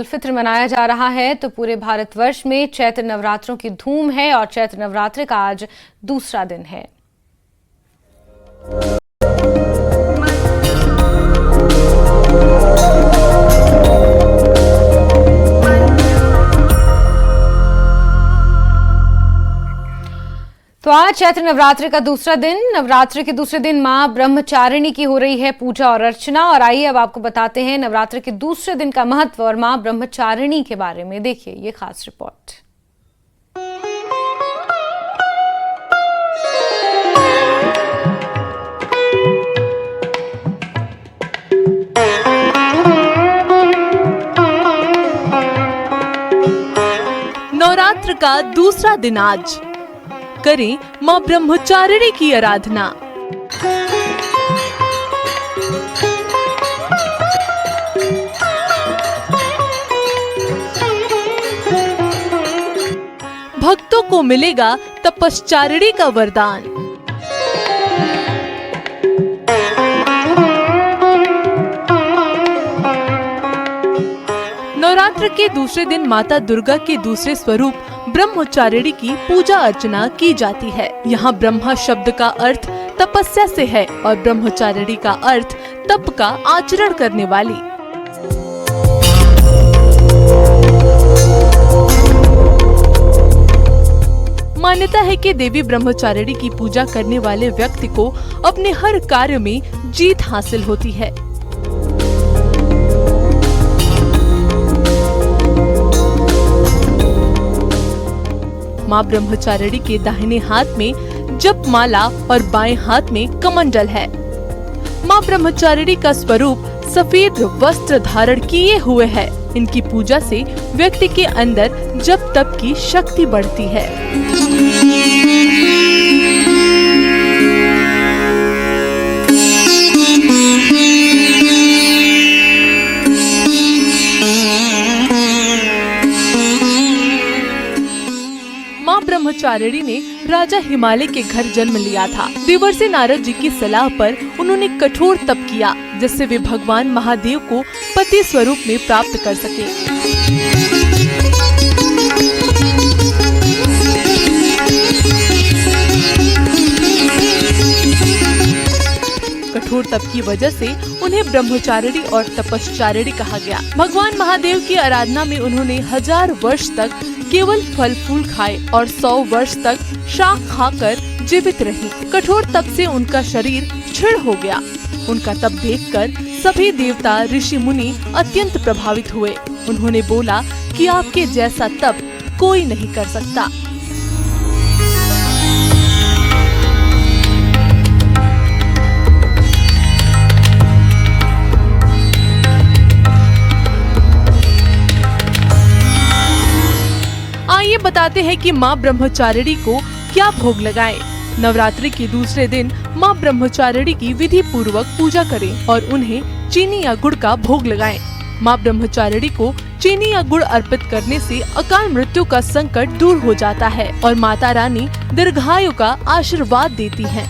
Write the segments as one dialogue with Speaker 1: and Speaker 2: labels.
Speaker 1: फित्र मनाया जा रहा है तो पूरे भारतवर्ष में चैत्र नवरात्रों की धूम है और चैत्र नवरात्रि का आज दूसरा दिन है। तो आज चैत्र नवरात्रि का दूसरा दिन। नवरात्रि के दूसरे दिन मां ब्रह्मचारिणी की हो रही है पूजा और अर्चना। और आइए अब आपको बताते हैं नवरात्रि के दूसरे दिन का महत्व और मां ब्रह्मचारिणी के बारे में। देखिए ये खास रिपोर्ट।
Speaker 2: नवरात्र का दूसरा दिन आज करें मां ब्रह्मचारिणी की आराधना। भक्तों को मिलेगा तपश्चारिणी का वरदान। नवरात्र के दूसरे दिन माता दुर्गा के दूसरे स्वरूप ब्रह्मचारिणी की पूजा अर्चना की जाती है। यहाँ ब्रह्मा शब्द का अर्थ तपस्या से है और ब्रह्मचारिणी का अर्थ तप का आचरण करने वाली। मान्यता है कि देवी ब्रह्मचारिणी की पूजा करने वाले व्यक्ति को अपने हर कार्य में जीत हासिल होती है। मां ब्रह्मचारिणी के दाहिने हाथ में जप माला और बाएं हाथ में कमंडल है। मां ब्रह्मचारिणी का स्वरूप सफेद वस्त्र धारण किए हुए है। इनकी पूजा से व्यक्ति के अंदर जप तप की शक्ति बढ़ती है। ब्रह्मचारिणी ने राजा हिमालय के घर जन्म लिया था। देवर्षि नारद जी की सलाह पर उन्होंने कठोर तप किया जिससे वे भगवान महादेव को पति स्वरूप में प्राप्त कर सके। कठोर तप की वजह से उन्हें ब्रह्मचारिणी और तपश्चारिणी कहा गया। भगवान महादेव की आराधना में उन्होंने 1000 वर्ष तक केवल फल फूल खाए और 100 वर्ष तक शाक खाकर जीवित रही। कठोर तप से उनका शरीर क्षीण हो गया। उनका तप देखकर सभी देवता ऋषि मुनि अत्यंत प्रभावित हुए। उन्होंने बोला कि आपके जैसा तप कोई नहीं कर सकता। आइए बताते हैं कि मां ब्रह्मचारिणी को क्या भोग लगाएं। नवरात्रि के दूसरे दिन मां ब्रह्मचारिणी की विधि पूर्वक पूजा करें और उन्हें चीनी या गुड़ का भोग लगाएं। मां ब्रह्मचारिणी को चीनी या गुड़ अर्पित करने से अकाल मृत्यु का संकट दूर हो जाता है और माता रानी दीर्घायु का आशीर्वाद देती हैं।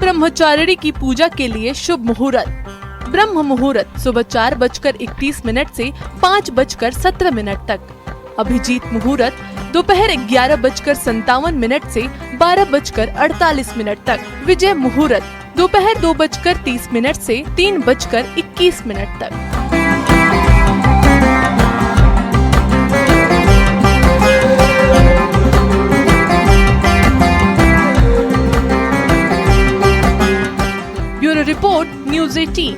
Speaker 2: ब्रह्मचारिणी की पूजा के लिए शुभ मुहूर्त। ब्रह्म मुहूर्त सुबह 4:31 से 5:17 तक। अभिजीत मुहूर्त दोपहर 11:57 से 12:48 तक। विजय मुहूर्त दोपहर 2:30 से 3:21 तक। Bureau report news 18।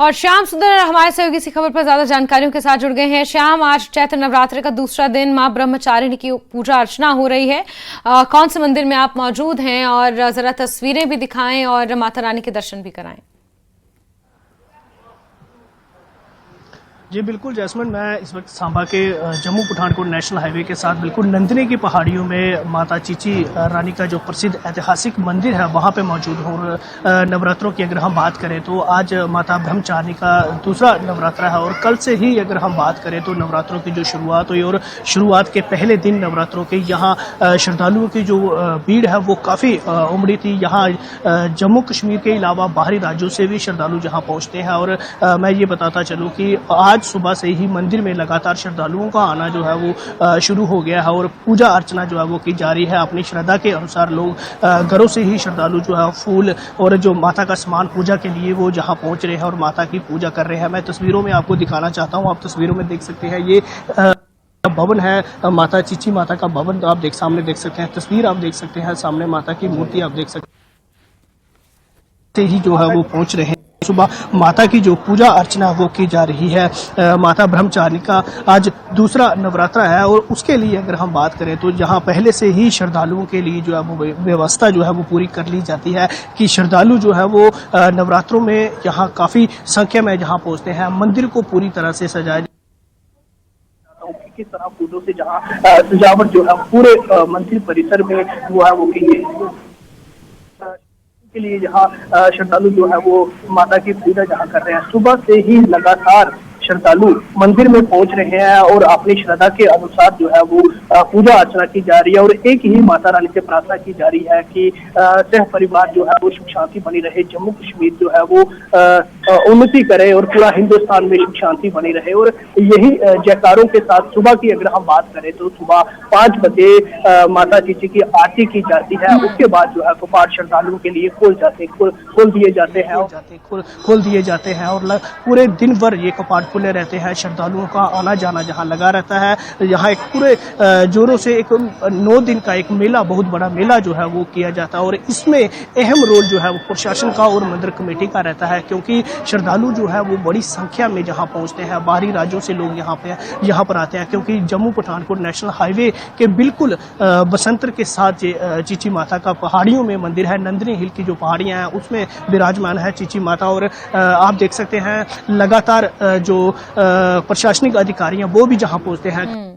Speaker 1: और श्याम सुंदर हमारे सहयोगी इसी खबर पर ज्यादा जानकारियों के साथ जुड़ गए हैं। श्याम, आज चैत्र नवरात्रि का दूसरा दिन मां ब्रह्मचारिणी की पूजा अर्चना हो रही है। कौन से मंदिर में आप मौजूद हैं और जरा तस्वीरें भी दिखाएं और माता रानी के दर्शन भी कराएं।
Speaker 3: जी बिल्कुल जैस्मिन, मैं इस वक्त सांबा के जम्मू पठानकोट नेशनल हाईवे के साथ बिल्कुल नंदिनी की पहाड़ियों में माता चीची रानी का जो प्रसिद्ध ऐतिहासिक मंदिर है वहाँ पे मौजूद हूँ। और नवरात्रों की अगर हम बात करें तो आज माता ब्रह्मचारिणी का दूसरा नवरात्रा है और कल से ही अगर हम बात करें तो नवरात्रों की जो शुरुआत हुई और शुरुआत के पहले दिन नवरात्रों के यहाँ श्रद्धालुओं की जो भीड़ है वो काफ़ी उमड़ी थी। यहाँ जम्मू कश्मीर के अलावा बाहरी राज्यों से भी श्रद्धालु जहाँ पहुँचते हैं। और मैं ये बताता चलूँ कि आज सुबह से ही मंदिर में लगातार श्रद्धालुओं का आना जो है वो शुरू हो गया है और पूजा अर्चना जो है वो की जा रही है। अपनी श्रद्धा के अनुसार लोग घरों से ही श्रद्धालु जो है फूल और जो माता का सामान पूजा के लिए वो जहां पहुंच रहे हैं और माता की पूजा कर रहे हैं। मैं तस्वीरों में आपको दिखाना चाहता हूं, आप तस्वीरों में देख सकते हैं ये भवन है माता चीची माता का भवन। तो आप सामने देख सकते हैं, तस्वीर आप देख सकते हैं, सामने माता की मूर्ति आप देख सकते हैं ही जो है वो पहुंच रहे हैं। सुबह माता की जो पूजा अर्चना वो की जा रही है। माता ब्रह्मचारिणी का आज दूसरा नवरात्रा है और उसके लिए अगर हम बात करें तो जहां पहले से ही श्रद्धालुओं के लिए जो है वो व्यवस्था जो है वो पूरी कर ली जाती है कि श्रद्धालु जो है वो नवरात्रों में यहाँ काफ़ी संख्या में जहाँ पहुँचते हैं। मंदिर को पूरी तरह से सजाया किस तरह फूलों से जहाँ सजावट जो है पूरे मंदिर परिसर में वो है वो की गई के लिए जहाँ श्रद्धालु जो है वो माता की पूजा जहाँ कर रहे हैं। सुबह से ही लगातार श्रद्धालु मंदिर में पहुंच रहे हैं और अपनी श्रद्धा के अनुसार जो है वो पूजा अर्चना की जा रही है और एक ही माता रानी से प्रार्थना की जा रही है कि सह परिवार जो है वो सुख शांति बनी रहे, जम्मू कश्मीर जो है वो उन्नति करे और पूरा हिंदुस्तान में सुख शांति बनी रहे। और यही जयकारों के साथ सुबह की अगर हम बात करें तो सुबह 5 बजे माता चीची की आरती की जाती है। उसके बाद जो है कपाट श्रद्धालुओं के लिए खोल दिए जाते हैं और पूरे दिन भर ये कपाट खुले रहते हैं। श्रद्धालुओं का आना जाना जहां लगा रहता है। यहाँ एक पूरे जोरों से एक 9 दिन का एक मेला, बहुत बड़ा मेला जो है वो किया जाता है और इसमें अहम रोल जो है वो प्रशासन का और मंदिर कमेटी का रहता है क्योंकि श्रद्धालु जो है वो बड़ी संख्या में जहाँ पहुँचते हैं। बाहरी राज्यों से लोग यहाँ पर आते हैं क्योंकि जम्मू पठानकोट नेशनल हाईवे के बिल्कुल बसंतर के साथ चीची माता का पहाड़ियों में मंदिर है। नंदिनी हिल की जो पहाड़ियाँ हैं उसमें विराजमान है चीची माता। और आप देख सकते हैं लगातार जो प्रशासनिक अधिकारी हैं वो भी जहां पहुंचते हैं।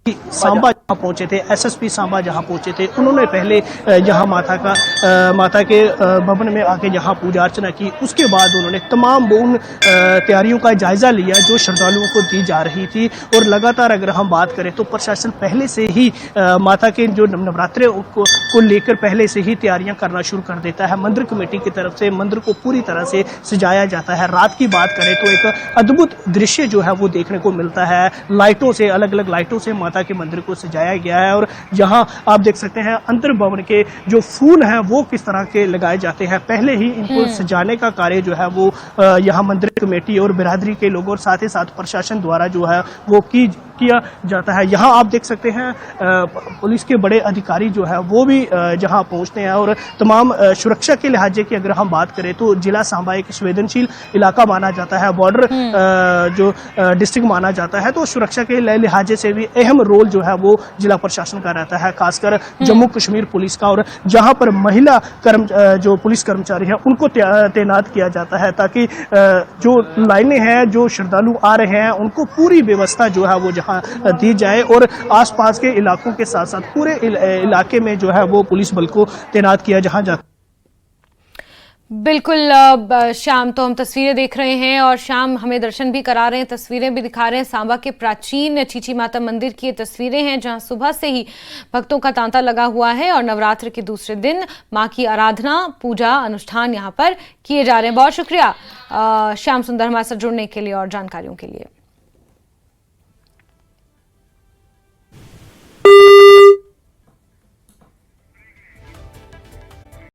Speaker 3: सांबा जहाँ पहुंचे थे, एसएसपी सांबा जहाँ पहुंचे थे, उन्होंने पहले यहाँ माता के भवन में आके जहाँ पूजा अर्चना की। उसके बाद उन्होंने तमाम उन तैयारियों का जायजा लिया जो श्रद्धालुओं को दी जा रही थी। और लगातार अगर हम बात करें तो प्रशासन पहले से ही माता के जो नवरात्रे को लेकर पहले से ही तैयारियां करना शुरू कर देता है। मंदिर कमेटी की तरफ से मंदिर को पूरी तरह से सजाया जाता है। रात की बात करें तो एक अद्भुत दृश्य जो है वो देखने को मिलता है। लाइटों से, अलग अलग लाइटों से माता के मंदिर को सजाया गया है और जहां आप देख सकते हैं अंतर भवन के जो फूल हैं वो किस तरह के लगाए जाते हैं। पहले ही इनको सजाने का कार्य जो है वो यहाँ मंदिर कमेटी और बिरादरी के लोगों और साथ ही साथ प्रशासन द्वारा जो है वो किया जाता है। यहाँ आप देख सकते हैं पुलिस के बड़े अधिकारी जो है वो भी जहाँ पहुँचते हैं और तमाम सुरक्षा के लिहाजे की अगर हम बात करें तो जिला सांबा एक संवेदनशील इलाका माना जाता है, बॉर्डर जो डिस्ट्रिक्ट माना जाता है, तो सुरक्षा के लिहाजे से भी अहम रोल जो है वो जिला प्रशासन का रहता है, खासकर जम्मू कश्मीर पुलिस का। और जहाँ पर महिला जो पुलिस कर्मचारी हैं उनको तैनात किया जाता है ताकि जो लाइनें हैं, जो श्रद्धालु आ रहे हैं उनको पूरी व्यवस्था जो है वो दी जाए और आसपास के इलाकों के साथ साथ पूरे इलाके में जो है वो पुलिस बल को तैनात किया जहां जाता।
Speaker 1: बिल्कुल श्याम, तो हम तस्वीरें देख रहे हैं और श्याम हमें दर्शन भी करा रहे हैं, तस्वीरें भी दिखा रहे हैं। सांबा के प्राचीन चीची माता मंदिर की ये तस्वीरें हैं जहां सुबह से ही भक्तों का तांता लगा हुआ है और नवरात्र के दूसरे दिन मां की आराधना, पूजा, अनुष्ठान यहां पर किए जा रहे हैं। बहुत शुक्रिया श्याम सुंदर हमारे साथ जुड़ने के लिए और जानकारियों के लिए।